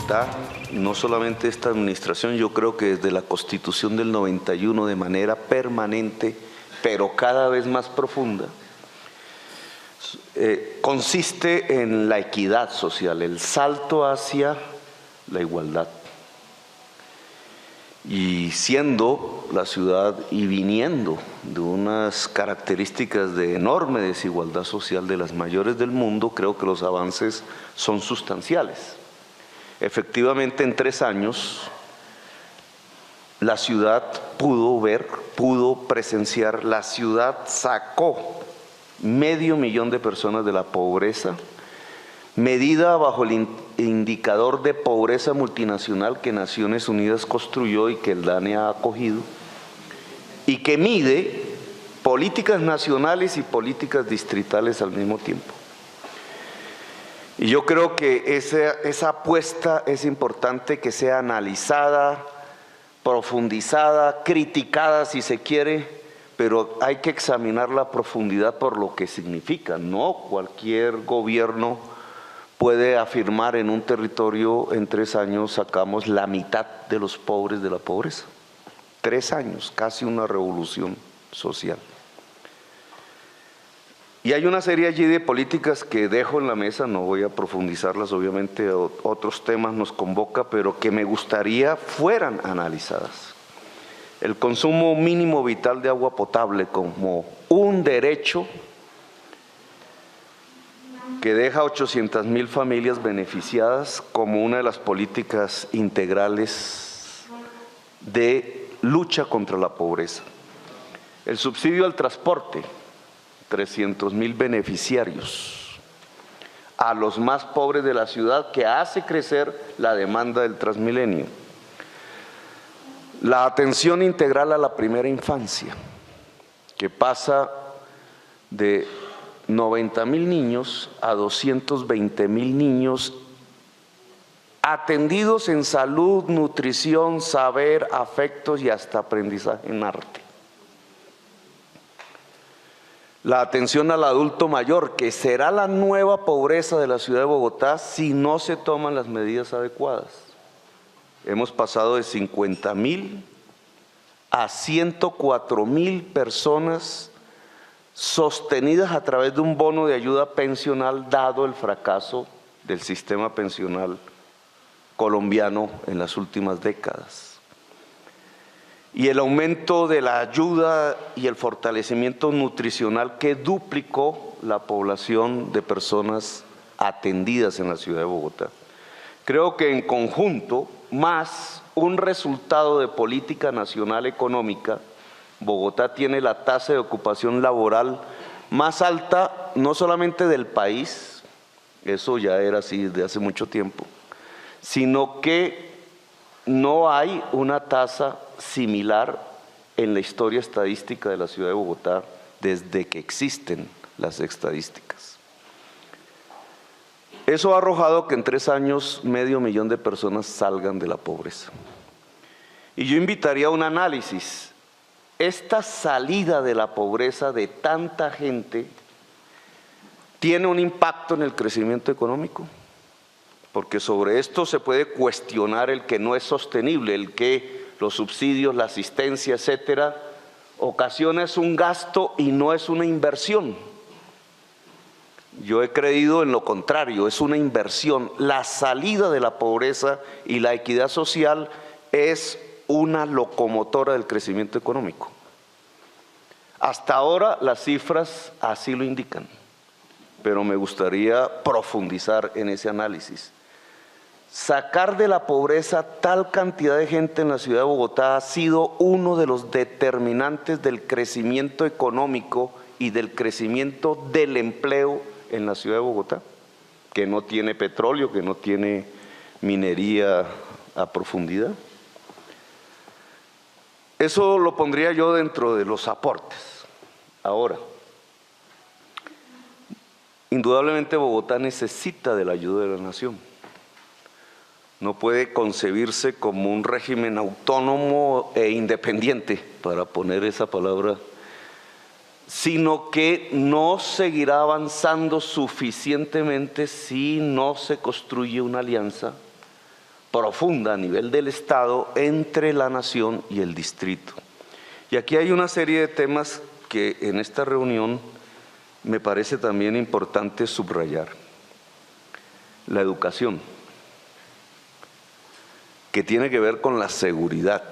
Bogotá, no solamente esta administración, yo creo que desde la Constitución del 91 de manera permanente, pero cada vez más profunda, consiste en la equidad social, el salto hacia la igualdad. Y siendo la ciudad y viniendo de unas características de enorme desigualdad social, de las mayores del mundo, creo que los avances son sustanciales. Efectivamente, en 3 años, la ciudad pudo presenciar, la ciudad sacó 500,000 de personas de la pobreza, medida bajo el indicador de pobreza multinacional que Naciones Unidas construyó y que el DANE ha acogido, y que mide políticas nacionales y políticas distritales al mismo tiempo. Y yo creo que esa apuesta es importante que sea analizada, profundizada, criticada si se quiere, pero hay que examinar la profundidad por lo que significa. No cualquier gobierno puede afirmar en un territorio en 3 años sacamos la mitad de los pobres de la pobreza. 3 años, casi una revolución social. Y hay una serie allí de políticas que dejo en la mesa, no voy a profundizarlas, obviamente otros temas nos convoca, pero que me gustaría fueran analizadas. El consumo mínimo vital de agua potable como un derecho que deja 800,000 familias beneficiadas como una de las políticas integrales de lucha contra la pobreza. El subsidio al transporte, 300,000 beneficiarios, a los más pobres de la ciudad, que hace crecer la demanda del Transmilenio. La atención integral a la primera infancia, que pasa de 90,000 niños a 220,000 niños atendidos en salud, nutrición, saber, afectos y hasta aprendizaje en arte. La atención al adulto mayor, que será la nueva pobreza de la ciudad de Bogotá si no se toman las medidas adecuadas. Hemos pasado de 50,000 a 104,000 personas sostenidas a través de un bono de ayuda pensional, dado el fracaso del sistema pensional colombiano en las últimas décadas. Y el aumento de la ayuda y el fortalecimiento nutricional que duplicó la población de personas atendidas en la ciudad de Bogotá. Creo que en conjunto, más un resultado de política nacional económica, Bogotá tiene la tasa de ocupación laboral más alta, no solamente del país, eso ya era así desde hace mucho tiempo, sino que no hay una tasa similar en la historia estadística de la ciudad de Bogotá desde que existen las estadísticas. Eso ha arrojado que en 3 años 500,000 de personas salgan de la pobreza. Y yo invitaría a un análisis. Esta salida de la pobreza de tanta gente tiene un impacto en el crecimiento económico, porque sobre esto se puede cuestionar el que no es sostenible, el que los subsidios, la asistencia, etcétera, ocasiona es un gasto y no es una inversión. Yo he creído en lo contrario, es una inversión. La salida de la pobreza y la equidad social es una locomotora del crecimiento económico. Hasta ahora las cifras así lo indican, pero me gustaría profundizar en ese análisis. Sacar de la pobreza tal cantidad de gente en la ciudad de Bogotá ha sido uno de los determinantes del crecimiento económico y del crecimiento del empleo en la ciudad de Bogotá, que no tiene petróleo, que no tiene minería a profundidad. Eso lo pondría yo dentro de los aportes. Ahora, indudablemente Bogotá necesita de la ayuda de la nación. No puede concebirse como un régimen autónomo e independiente, para poner esa palabra, sino que no seguirá avanzando suficientemente si no se construye una alianza profunda a nivel del Estado entre la nación y el distrito. Y aquí hay una serie de temas que en esta reunión me parece también importante subrayar. La educación, que tiene que ver con la seguridad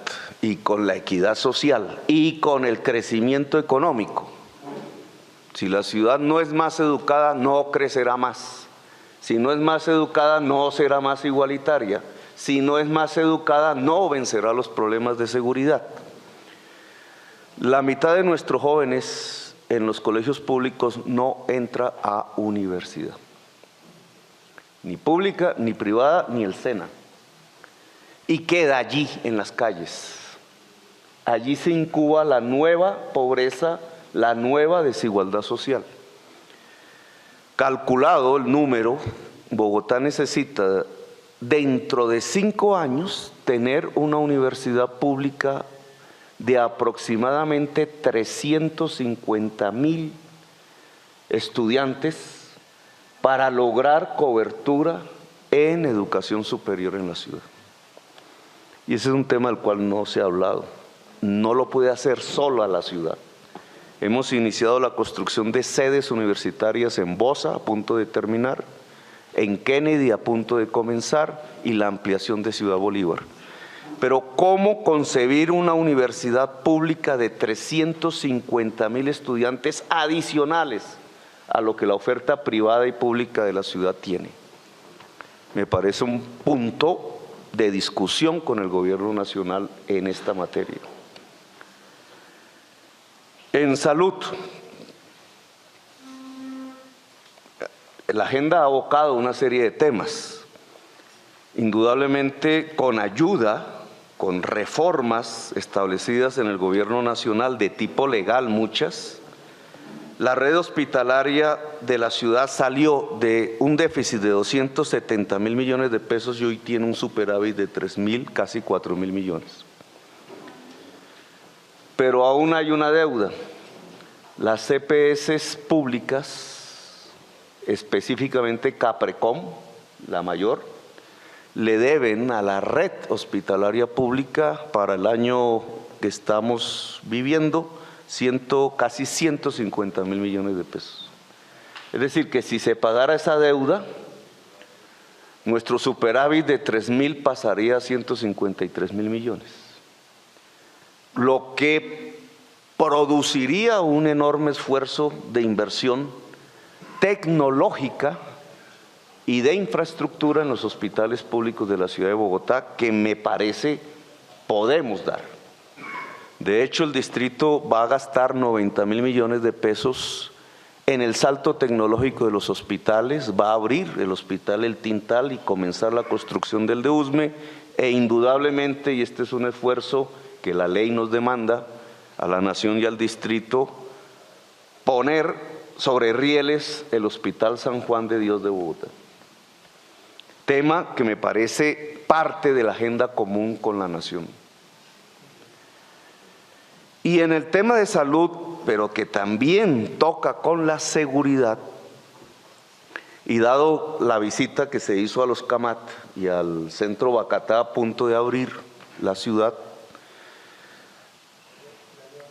y con la equidad social y con el crecimiento económico. Si la ciudad no es más educada, no crecerá más. Si no es más educada, no será más igualitaria. Si no es más educada, no vencerá los problemas de seguridad. La mitad de nuestros jóvenes en los colegios públicos no entra a universidad. Ni pública, ni privada, ni el SENA. Y queda allí en las calles. Allí se incuba la nueva pobreza, la nueva desigualdad social. Calculado el número, Bogotá necesita dentro de 5 años tener una universidad pública de aproximadamente 350.000 estudiantes para lograr cobertura en educación superior en la ciudad. Y ese es un tema del cual no se ha hablado. No lo puede hacer sola la ciudad. Hemos iniciado la construcción de sedes universitarias en Bosa, a punto de terminar, en Kennedy, a punto de comenzar, y la ampliación de Ciudad Bolívar. Pero ¿cómo concebir una universidad pública de 350.000 estudiantes adicionales a lo que la oferta privada y pública de la ciudad tiene? Me parece un punto de discusión con el gobierno nacional en esta materia. En salud, la agenda ha abocado una serie de temas, indudablemente con ayuda, con reformas establecidas en el gobierno nacional de tipo legal, muchas. La red hospitalaria de la ciudad salió de un déficit de 270.000 millones de pesos y hoy tiene un superávit de 3.000, casi 4.000 millones. Pero aún hay una deuda. Las EPS públicas, específicamente Caprecom, la mayor, le deben a la red hospitalaria pública para el año que estamos viviendo casi 150.000 millones de pesos. Es decir, que si se pagara esa deuda, nuestro superávit de 3.000 pasaría a 153.000 millones. Lo que produciría un enorme esfuerzo de inversión tecnológica y de infraestructura en los hospitales públicos de la ciudad de Bogotá, que me parece podemos dar. De hecho, el distrito va a gastar 90.000 millones de pesos en el salto tecnológico de los hospitales, va a abrir el hospital El Tintal y comenzar la construcción del de Usme, e indudablemente, y este es un esfuerzo que la ley nos demanda a la nación y al distrito, poner sobre rieles el Hospital San Juan de Dios de Bogotá. Tema que me parece parte de la agenda común con la nación. Y en el tema de salud, pero que también toca con la seguridad, y dado la visita que se hizo a los Camat y al centro Bacatá a punto de abrir la ciudad,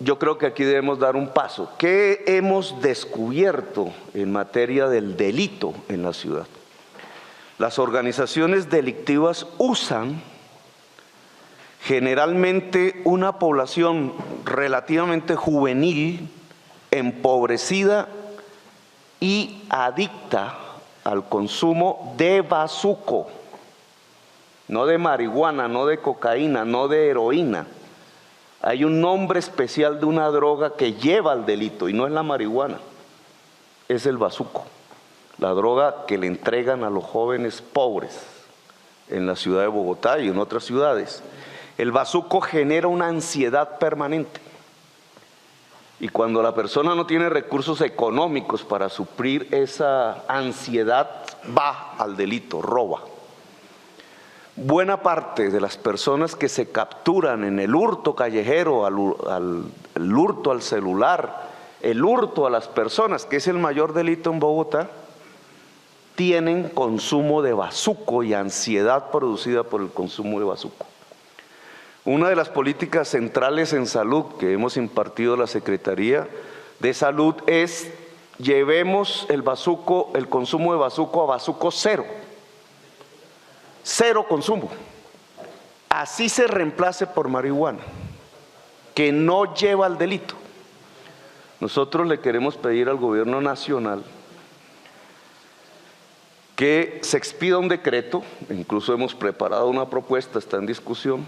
yo creo que aquí debemos dar un paso. ¿Qué hemos descubierto en materia del delito en la ciudad? Las organizaciones delictivas usan generalmente una población relativamente juvenil, empobrecida y adicta al consumo de bazuco, no de marihuana, no de cocaína, no de heroína. Hay un nombre especial de una droga que lleva al delito y no es la marihuana, es el bazuco, la droga que le entregan a los jóvenes pobres en la ciudad de Bogotá y en otras ciudades. El bazuco genera una ansiedad permanente y cuando la persona no tiene recursos económicos para suplir esa ansiedad, va al delito, roba. Buena parte de las personas que se capturan en el hurto callejero, el hurto al celular, el hurto a las personas, que es el mayor delito en Bogotá, tienen consumo de bazuco y ansiedad producida por el consumo de bazuco. Una de las políticas centrales en salud que hemos impartido a la Secretaría de Salud es llevemos el consumo de bazuco a bazuco cero. Cero consumo. Así se reemplace por marihuana, que no lleva al delito. Nosotros le queremos pedir al gobierno nacional que se expida un decreto, incluso hemos preparado una propuesta, está en discusión,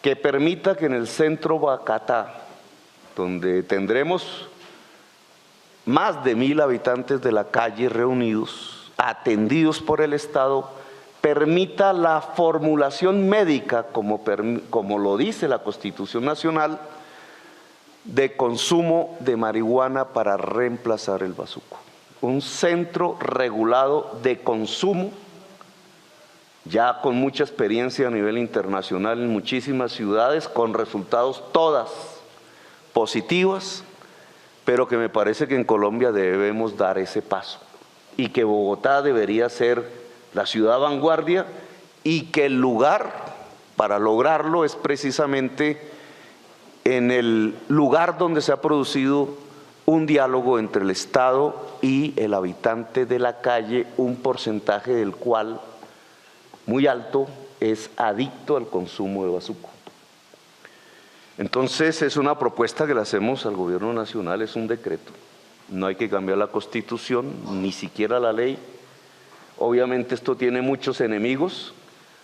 que permita que en el centro Boyacá, donde tendremos más de 1000 habitantes de la calle reunidos, atendidos por el Estado, permita la formulación médica, como lo dice la Constitución Nacional, de consumo de marihuana para reemplazar el bazuco. Un centro regulado de consumo, ya con mucha experiencia a nivel internacional en muchísimas ciudades, con resultados todas positivas, pero que me parece que en Colombia debemos dar ese paso y que Bogotá debería ser la ciudad vanguardia y que el lugar para lograrlo es precisamente en el lugar donde se ha producido un diálogo entre el Estado y el habitante de la calle, un porcentaje del cual muy alto es adicto al consumo de bazuco. Entonces es una propuesta que le hacemos al gobierno nacional, es un decreto. No hay que cambiar la Constitución, ni siquiera la ley. Obviamente esto tiene muchos enemigos,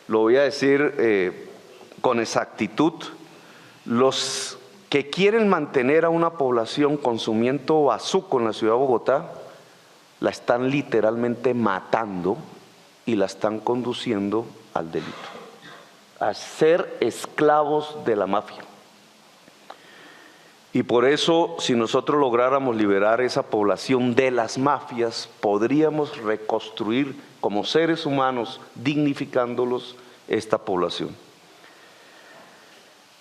lo voy a decir con exactitud. Los que quieren mantener a una población consumiendo bazuco en la ciudad de Bogotá, la están literalmente matando y la están conduciendo al delito, a ser esclavos de la mafia. Y por eso, si nosotros lográramos liberar esa población de las mafias, podríamos reconstruir como seres humanos, dignificándolos, esta población.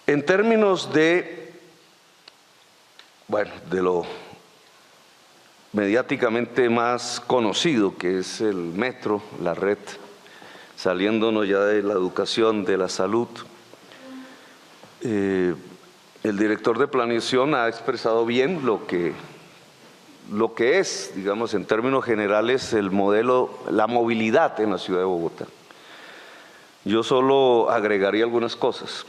En términos de lo mediáticamente más conocido, que es el metro, la red, saliéndonos ya de la educación, de la salud, el director de planeación ha expresado bien lo que es, digamos, en términos generales, el modelo, la movilidad en la ciudad de Bogotá. Yo solo agregaría algunas cosas.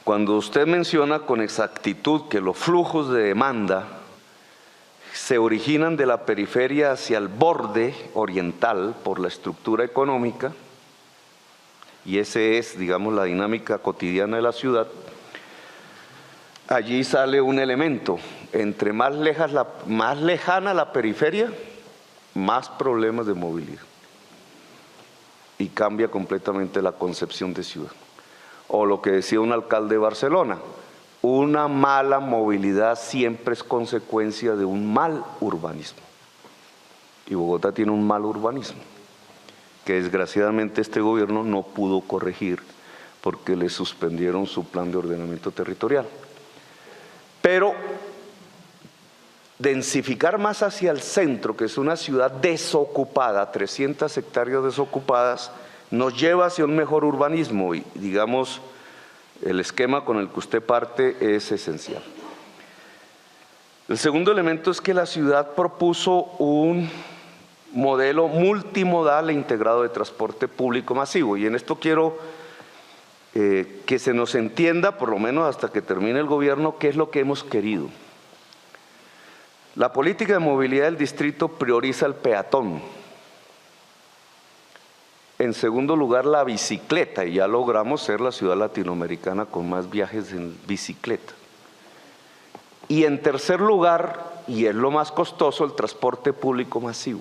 Cuando usted menciona con exactitud que los flujos de demanda se originan de la periferia hacia el borde oriental por la estructura económica, y ese es, digamos, la dinámica cotidiana de la ciudad, allí sale un elemento: entre más lejana la periferia, más problemas de movilidad. Y cambia completamente la concepción de ciudad. O lo que decía un alcalde de Barcelona: una mala movilidad siempre es consecuencia de un mal urbanismo. Y Bogotá tiene un mal urbanismo, que desgraciadamente este gobierno no pudo corregir porque le suspendieron su plan de ordenamiento territorial. Pero densificar más hacia el centro, que es una ciudad desocupada, 300 hectáreas desocupadas, nos lleva hacia un mejor urbanismo y, digamos, el esquema con el que usted parte es esencial. El segundo elemento es que la ciudad propuso un modelo multimodal e integrado de transporte público masivo, y en esto quiero que se nos entienda, por lo menos hasta que termine el gobierno, qué es lo que hemos querido. La política de movilidad del distrito prioriza el peatón. En segundo lugar, la bicicleta, y ya logramos ser la ciudad latinoamericana con más viajes en bicicleta. Y en tercer lugar, y es lo más costoso, el transporte público masivo.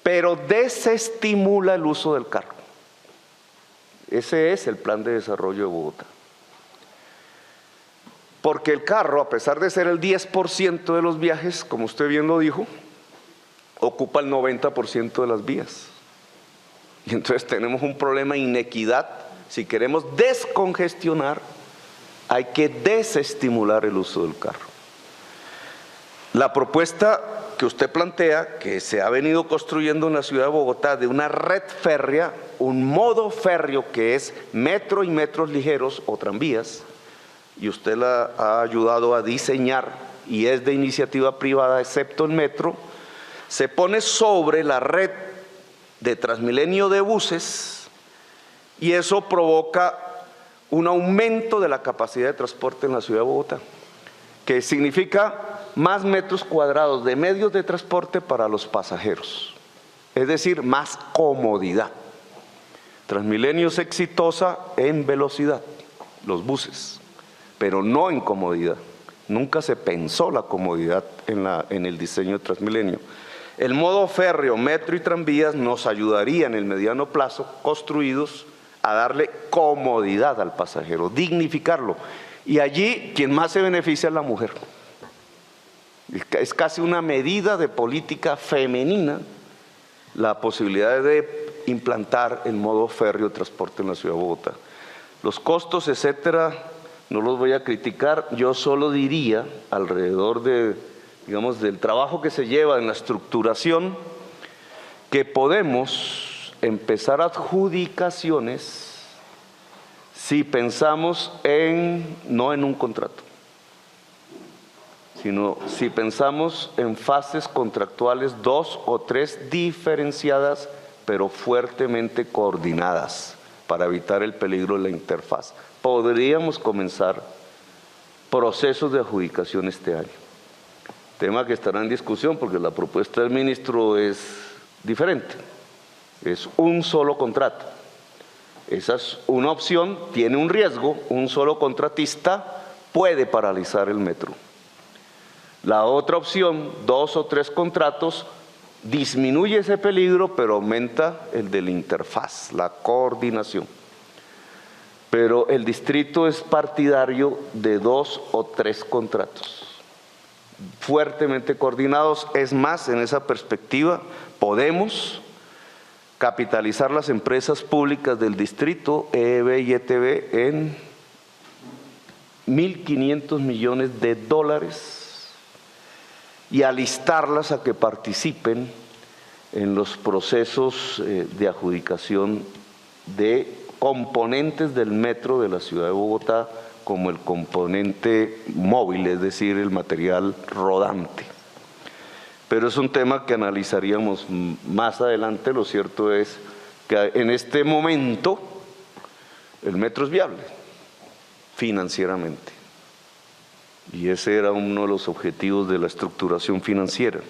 Pero desestimula el uso del carro. Ese es el plan de desarrollo de Bogotá. Porque el carro, a pesar de ser el 10% de los viajes, como usted bien lo dijo, ocupa el 90% de las vías. Y entonces tenemos un problema de inequidad. Si queremos descongestionar, hay que desestimular el uso del carro. La propuesta que usted plantea, que se ha venido construyendo en la ciudad de Bogotá, de una red férrea, un modo férreo que es metro y metros ligeros o tranvías, y usted la ha ayudado a diseñar y es de iniciativa privada, excepto el metro, se pone sobre la red de Transmilenio de buses y eso provoca un aumento de la capacidad de transporte en la ciudad de Bogotá, que significa más metros cuadrados de medios de transporte para los pasajeros, es decir, más comodidad. Transmilenio es exitosa en velocidad, los buses, pero no en comodidad. Nunca se pensó la comodidad en el diseño de Transmilenio. El modo férreo, metro y tranvías nos ayudaría en el mediano plazo, construidos, a darle comodidad al pasajero, dignificarlo. Y allí quien más se beneficia es la mujer. Es casi una medida de política femenina la posibilidad de implantar el modo férreo de transporte en la ciudad de Bogotá. Los costos, etcétera, no los voy a criticar, yo solo diría alrededor de, digamos, del trabajo que se lleva en la estructuración, que podemos empezar adjudicaciones si pensamos no en un contrato, sino si pensamos en fases contractuales 2 o 3 diferenciadas, pero fuertemente coordinadas para evitar el peligro de la interfaz. Podríamos comenzar procesos de adjudicación este año. Tema que estará en discusión porque la propuesta del ministro es diferente. Es un solo contrato. Esa es una opción, tiene un riesgo, un solo contratista puede paralizar el metro. La otra opción, 2 o 3 contratos, disminuye ese peligro, pero aumenta el de la interfaz, la coordinación. Pero el distrito es partidario de 2 o 3 contratos, fuertemente coordinados. Es más, en esa perspectiva, podemos capitalizar las empresas públicas del distrito, EEB y ETB, en $1.500 millones y alistarlas a que participen en los procesos de adjudicación de componentes del metro de la ciudad de Bogotá, como el componente móvil, es decir, el material rodante. Pero es un tema que analizaríamos más adelante. Lo cierto es que en este momento el metro es viable financieramente. Y ese era uno de los objetivos de la estructuración financiera.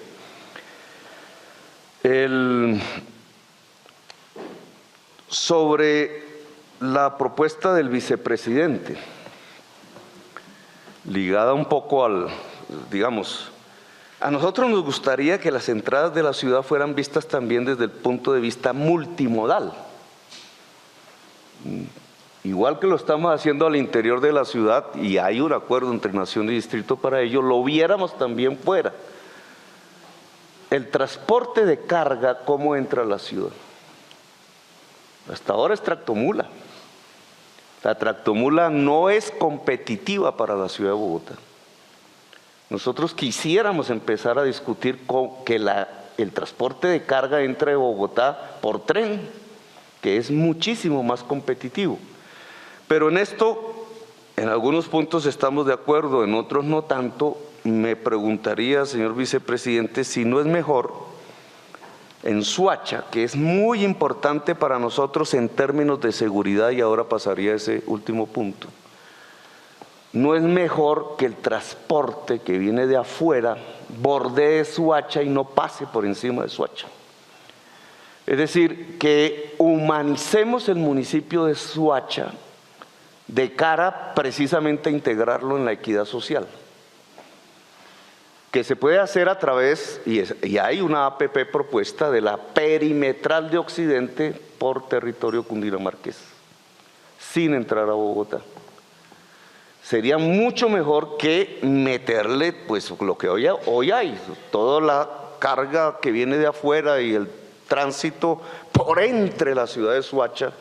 Sobre la propuesta del vicepresidente, ligada un poco digamos, a nosotros nos gustaría que las entradas de la ciudad fueran vistas también desde el punto de vista multimodal. Igual que lo estamos haciendo al interior de la ciudad, y hay un acuerdo entre nación y distrito para ello, lo viéramos también fuera. El transporte de carga, ¿cómo entra a la ciudad? Hasta ahora es tractomula. La tractomula no es competitiva para la ciudad de Bogotá. Nosotros quisiéramos empezar a discutir que el transporte de carga entre Bogotá por tren, que es muchísimo más competitivo. Pero en esto, en algunos puntos estamos de acuerdo, en otros no tanto. Me preguntaría, señor vicepresidente, si no es mejor en Soacha, que es muy importante para nosotros en términos de seguridad, y ahora pasaría a ese último punto, no es mejor que el transporte que viene de afuera bordee Soacha y no pase por encima de Soacha. Es decir, que humanicemos el municipio de Soacha de cara precisamente a integrarlo en la equidad social, que se puede hacer a través, y hay una APP propuesta, de la perimetral de Occidente por territorio cundinamarqués, sin entrar a Bogotá. Sería mucho mejor que meterle, pues, lo que hoy hay, toda la carga que viene de afuera y el tránsito por entre la ciudad de Soacha,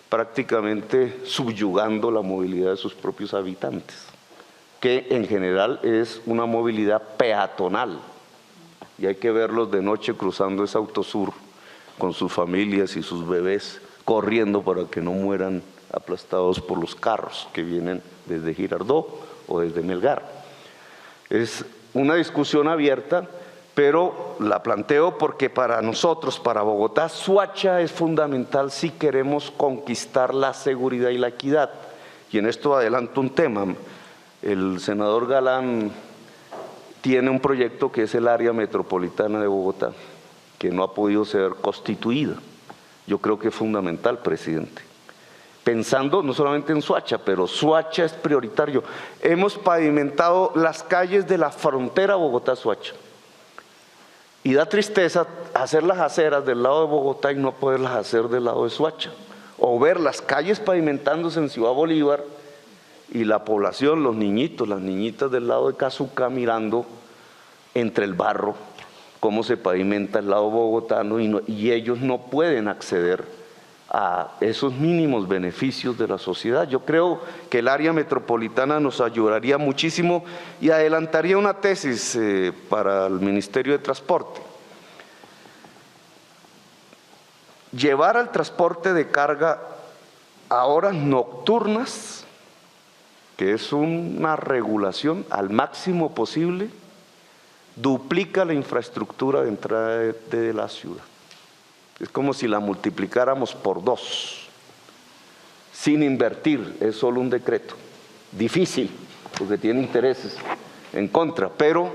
prácticamente subyugando la movilidad de sus propios habitantes, que en general es una movilidad peatonal, y hay que verlos de noche cruzando esa autosur con sus familias y sus bebés, corriendo para que no mueran aplastados por los carros que vienen desde Girardot o desde Melgar. Es una discusión abierta, pero la planteo porque para nosotros, para Bogotá, Soacha es fundamental si queremos conquistar la seguridad y la equidad. Y en esto adelanto un tema. El senador Galán tiene un proyecto que es el área metropolitana de Bogotá, que no ha podido ser constituida. Yo creo que es fundamental, presidente. Pensando no solamente en Soacha, pero Soacha es prioritario. Hemos pavimentado las calles de la frontera Bogotá-Soacha. Y da tristeza hacer las aceras del lado de Bogotá y no poderlas hacer del lado de Soacha. O ver las calles pavimentándose en Ciudad Bolívar y la población, los niñitos, las niñitas del lado de Cazuca mirando entre el barro cómo se pavimenta el lado bogotano y ellos no pueden acceder a esos mínimos beneficios de la sociedad. Yo creo que el área metropolitana nos ayudaría muchísimo y adelantaría una tesis para el Ministerio de Transporte. Llevar al transporte de carga a horas nocturnas, que es una regulación al máximo posible, duplica la infraestructura de entrada de la ciudad. Es como si la multiplicáramos por 2, sin invertir, es solo un decreto. Difícil, porque tiene intereses en contra, pero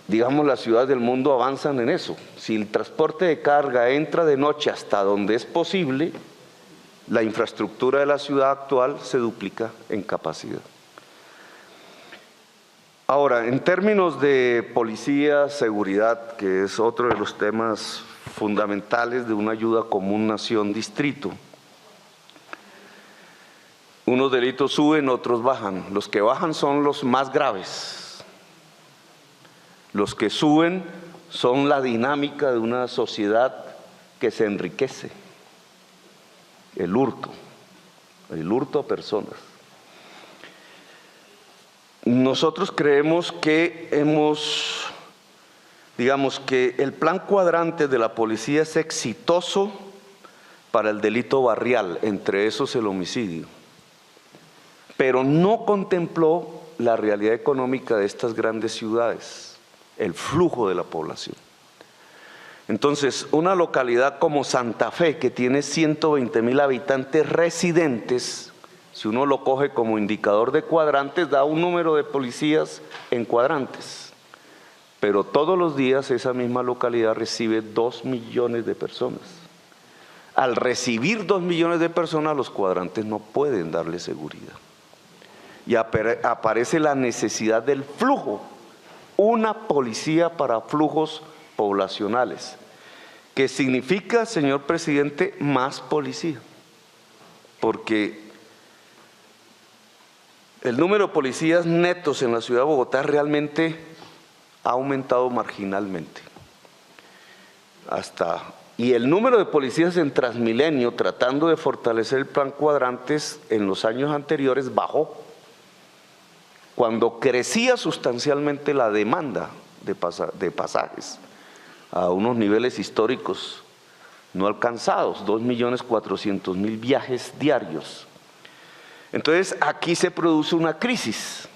digamos las ciudades del mundo avanzan en eso. Si el transporte de carga entra de noche hasta donde es posible, la infraestructura de la ciudad actual se duplica en capacidad. Ahora, en términos de policía, seguridad, que es otro de los temas fundamentales de una ayuda común nación-distrito, unos delitos suben, otros bajan. Los que bajan son los más graves. Los que suben son la dinámica de una sociedad que se enriquece. El hurto a personas. Nosotros creemos que digamos que el plan cuadrante de la policía es exitoso para el delito barrial, entre esos el homicidio, pero no contempló la realidad económica de estas grandes ciudades, el flujo de la población. Entonces, una localidad como Santa Fe, que tiene 120.000 habitantes residentes, si uno lo coge como indicador de cuadrantes, da un número de policías en cuadrantes. Pero todos los días esa misma localidad recibe 2 millones de personas. Al recibir 2 millones de personas, los cuadrantes no pueden darle seguridad. Y aparece la necesidad del flujo, una policía para flujos poblacionales, que significa, señor presidente, más policía, porque el número de policías netos en la ciudad de Bogotá realmente ha aumentado marginalmente. Y el número de policías en Transmilenio, tratando de fortalecer el plan cuadrantes, en los años anteriores bajó. Cuando crecía sustancialmente la demanda de pasajes a unos niveles históricos no alcanzados, 2.400.000 viajes diarios. Entonces aquí se produce una crisis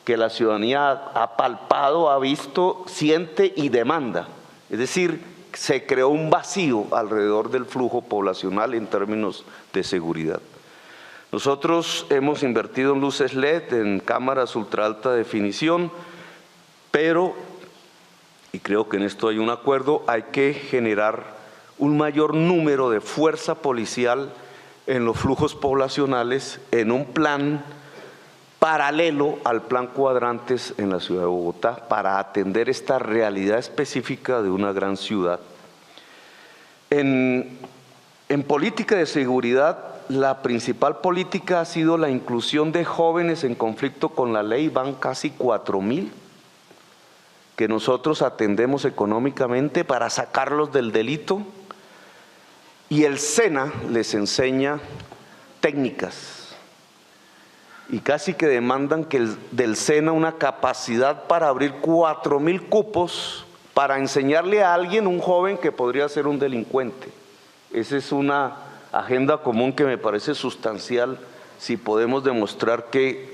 que la ciudadanía ha palpado, ha visto, siente y demanda. Es decir, se creó un vacío alrededor del flujo poblacional en términos de seguridad. Nosotros hemos invertido en luces LED, en cámaras ultra alta definición, pero, y creo que en esto hay un acuerdo, hay que generar un mayor número de fuerza policial en los flujos poblacionales en un plan paralelo al plan cuadrantes en la ciudad de Bogotá para atender esta realidad específica de una gran ciudad. En política de seguridad, la principal política ha sido la inclusión de jóvenes en conflicto con la ley, van casi 4.000 que nosotros atendemos económicamente para sacarlos del delito, y el SENA les enseña técnicas y casi que demandan que del SENA una capacidad para abrir 4.000 cupos para enseñarle a alguien, un joven que podría ser un delincuente. Esa es una agenda común que me parece sustancial si podemos demostrar que